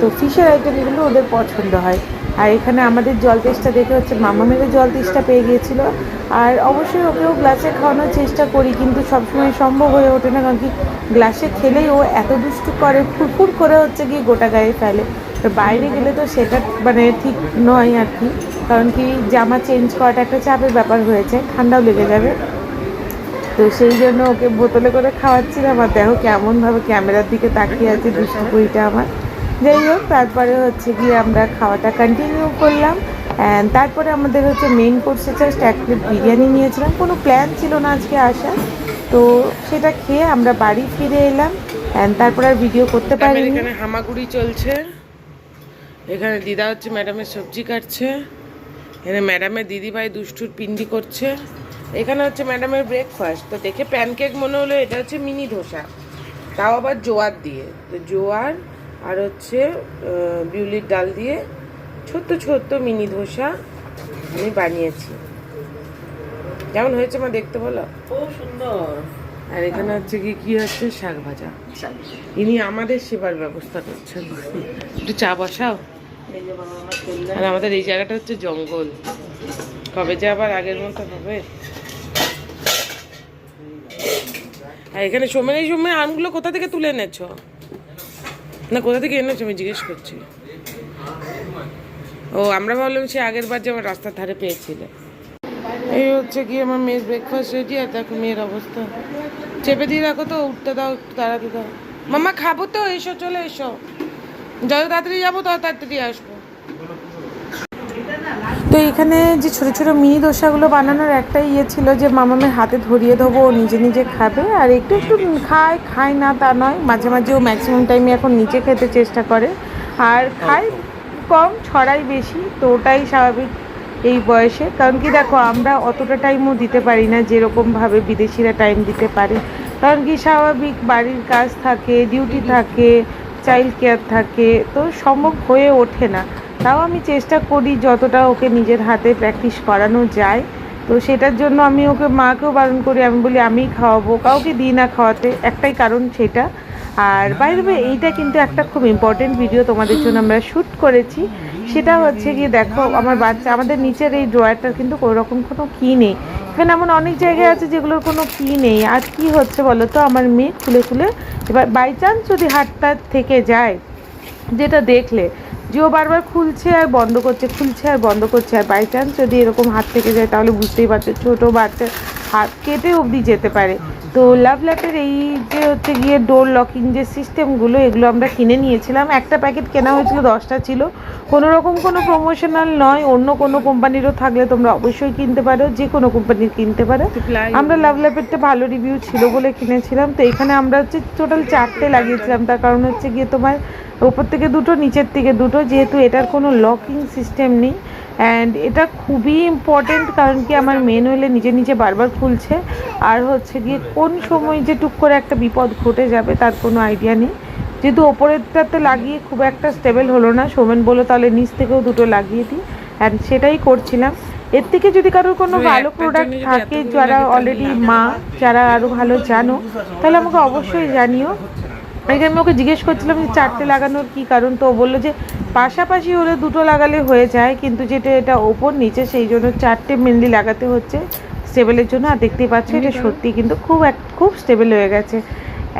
তো ফিশের আইটেমগুলো ওদের পছন্দ হয়। আর এখানে আমাদের জল তেষ্টা দেখে হচ্ছে মামামেরও জল তেষ্টা পেয়ে গিয়েছিলো। আর অবশ্যই ওকেও গ্লাসে খাওয়ানোর চেষ্টা করি, কিন্তু সবসময় সম্ভব হয়ে ওঠে না, কারণ কি গ্লাসে খেলেই ও এত দুষ্টু করে, ফুরফুর করে হচ্ছে গিয়ে গোটা গায়ে ফেলে। তো বাইরে গেলে তো সেটা মানে ঠিক নয় আর কি, কারণ কি জামা চেঞ্জ করাটা একটা চাপের ব্যাপার হয়েছে, ঠান্ডাও লেগে যাবে। তো সেই জন্য ওকে বোতলে করে খাওয়াচ্ছিলাম। আর দেখো কেমনভাবে ক্যামেরার দিকে তাকিয়ে আছে দুষ্টু কুড়িটা আমার। যাই হোক, তারপরে হচ্ছে গিয়ে আমরা খাওয়াটা কন্টিনিউ করলাম। অ্যান্ড তারপরে আমাদের হচ্ছে মেইন কোর্সে জাস্ট 1 প্লেট বিরিয়ানি নিয়েছিলাম, কোনো প্ল্যান ছিল না আজকে আসার। তো সেটা খেয়ে আমরা বাড়ি ফিরে এলাম। অ্যান্ড তারপর আর ভিডিও করতে পারিনি। এখানে হামাগুড়ি চলছে, এখানে দিদা হচ্ছে ম্যাডামের সবজি কাটছে, এখানে ম্যাডামের দিদিভাই দুষ্টুর পিন্ডি করছে। এখানে হচ্ছে ম্যাডামের ব্রেকফাস্ট। তো দেখে প্যানকেক মনে হলো, এটা হচ্ছে মিনি ধোসা, তাও আবার জোয়ার দিয়ে। তো জোয়ার আর হচ্ছে বিউলির ডাল দিয়ে ছোট্ট ছোট্ট মিনি ধোসা আমি বানিয়েছি। কেমন হয়েছে মা দেখতে বলো? খুব সুন্দর। আর এখানে হচ্ছে কি হচ্ছে শাক ভাজা। ইনি আমাদের সেবার ব্যবস্থা করছেন। একটু চা বসাও। আর আমাদের এই জায়গাটা হচ্ছে জঙ্গল, কবে যে আবার আগের মতো হবে। আর এখানে এই সময় আমগুলো কোথা থেকে তুলে এনেছো? না কোথা থেকে এনেছো আমি জিজ্ঞেস করছি। ও আমরা ভাবলাম সে আগের বার যে আমার রাস্তার ধারে পেয়েছিলে। এই হচ্ছে কি আমার মেয়ের ব্রেকফাস্ট রেডি। আর দেখো মেয়ের অবস্থা, চেপে দিয়ে রাখো তো, উঠতে দাও, একটু তাড়াতে দাও। মাম্মা খাবো তো, এসো চলে এসো, যত তাড়াতাড়ি যাবো তত তাড়াতাড়ি আসবো। তো এখানে যে ছোটো ছোটো মিনি দোসাগুলো বানানোর একটাই ছিল যে মামামের হাতে ধরিয়ে দেবো, ও নিজে নিজে খাবে। আর একটু একটু খায় না তা নয়, মাঝে মাঝে ও ম্যাক্সিমাম টাইমে এখন নিজে খেতে চেষ্টা করে। আর খায় কম, ছড়াই বেশি, তো ওটাই স্বাভাবিক এই বয়সে। কারণ কি দেখো আমরা অতটা টাইমও দিতে পারি না যেরকমভাবে বিদেশিরা টাইম দিতে পারে, কারণ কি স্বাভাবিক বাড়ির কাজ থাকে, ডিউটি থাকে, চাইল্ড কেয়ার থাকে, তো সম্ভব হয়ে ওঠে না। তাও আমি চেষ্টা করি যতটা ওকে নিজের হাতে প্র্যাকটিস করানো যায়। তো সেটার জন্য আমি ওকে মাকেও বারণ করি, আমি বলি আমিই খাওয়াবো, কাউকে দিই না খাওয়াতে, একটাই কারণ সেটা। আর বাইরে এইটা কিন্তু একটা খুব ইম্পর্টেন্ট ভিডিও তোমাদের জন্য আমরা শ্যুট করেছি। সেটা হচ্ছে গিয়ে দেখো আমার বাচ্চা, আমাদের নিচের এই ড্রয়ারটার কিন্তু কোনো রকম কোনো কি নেই। এখানে এমন অনেক জায়গায় আছে যেগুলোর কোনো কি নেই। আর কি হচ্ছে বলো তো, আমার মেয়ে খুলে খুলে, এবার বাই চান্স যদি হাতটা থেকে যায়, যেটা দেখলে যে ও বারবার খুলছে আর বন্ধ করছে, খুলছে আর বন্ধ করছে, আর বাই চান্স যদি এরকম হাত থেকে যায় তাহলে বুঝতেই পারছো ছোটো বাচ্চার হাত কেটে অবধি যেতে পারে। তো লাভ ল্যাপের এই যে হচ্ছে গিয়ে ডোর লকিং যে সিস্টেমগুলো, এগুলো আমরা কিনে নিয়েছিলাম। একটা প্যাকেট কেনা হয়েছিল, 10টা ছিল। কোনো রকম কোনো প্রমোশনাল নয়, অন্য কোনো কোম্পানিরও থাকলে তোমরা অবশ্যই কিনতে পারো, যে কোনো কোম্পানির কিনতে পারো। আমরা লাভ ল্যাপেরটা ভালো রিভিউ ছিল বলে কিনেছিলাম। তো এখানে আমরা হচ্ছে টোটাল 4টে লাগিয়েছিলাম, তার কারণ হচ্ছে গিয়ে তোমার উপর থেকে 2টো, নিচের থেকে 2টো, যেহেতু এটার কোনো লকিং সিস্টেম নেই। অ্যান্ড এটা খুবই ইম্পর্টেন্ট, কারণ কি আমার মেন হলে নিজে নিজে বারবার খুলছে। আর হচ্ছে গিয়ে কোন সময় যে টুক করে একটা বিপদ ঘটে যাবে তার কোনো আইডিয়া নেই। যেহেতু ওপরেরটাতে লাগিয়ে খুব একটা স্টেবল হলো না, সোমেন বলো তাহলে নিচ থেকেও 2টো লাগিয়ে দিই। অ্যান্ড সেটাই করছিলাম। এর থেকে যদি কারোর কোনো ভালো প্রোডাক্ট থাকে, যারা অলরেডি মা, যারা আরও ভালো জানো, তাহলে আমাকে অবশ্যই জানিও। আমি ওকে জিজ্ঞেস করছিলাম যে 4টে লাগানোর কী কারণ, তো ও বললো যে পাশাপাশি হলে 2টো লাগালে হয়ে যায়, কিন্তু যেটা এটা ওপর নিচে সেই জন্য 4টে মেনলি লাগাতে হচ্ছে স্টেবলের জন্য। আর দেখতেই পাচ্ছি এটা সত্যি কিন্তু খুব স্টেবল হয়ে গেছে।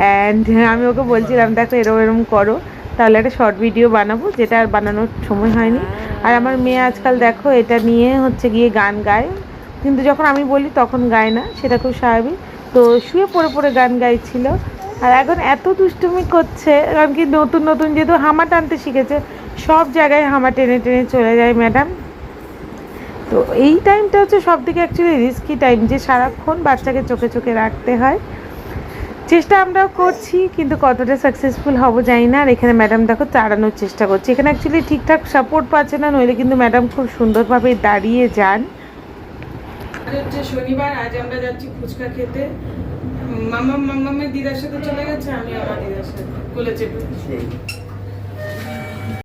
অ্যান্ড আমি ওকে বলছিলাম দেখো এরম করো, তাহলে একটা শর্ট ভিডিও বানাবো, যেটা আর বানানোর সময় হয়নি। আর আমার মেয়ে আজকাল দেখো এটা নিয়ে হচ্ছে গিয়ে গান গায়, কিন্তু যখন আমি বলি তখন গায় না, সেটা খুব স্বাভাবিক। তো শুয়ে পড়ে পড়ে গান গাইছিল। আর এখন এত দুষ্টুমি করছে, কারণ কি নতুন নতুন যেহেতু হামা টানতে শিখেছে, সব জায়গায় হামা টেনে টেনে চলে যায় ম্যাডাম। তো এই টাইমটা হচ্ছে সব থেকে অ্যাকচুয়ালি রিস্কি টাইম, যে সারাক্ষণ বাচ্চাকে চোখে চোখে রাখতে হয়। চেষ্টা আমরাও করছি, কিন্তু কতটা সাকসেসফুল হব জানি না। আর এখানে ম্যাডাম দেখো তাড়ানোর চেষ্টা করছে, এখানে অ্যাকচুয়ালি ঠিকঠাক সাপোর্ট পাচ্ছে না, নইলে কিন্তু ম্যাডাম খুব সুন্দরভাবে দাঁড়িয়ে যান। হচ্ছে শনিবার, আজ আমরা যাচ্ছি ফুচকা খেতে। মামামের দিদার সাথে চলে গেছে, আমি আমার দিদার সাথে কোলে চেপে।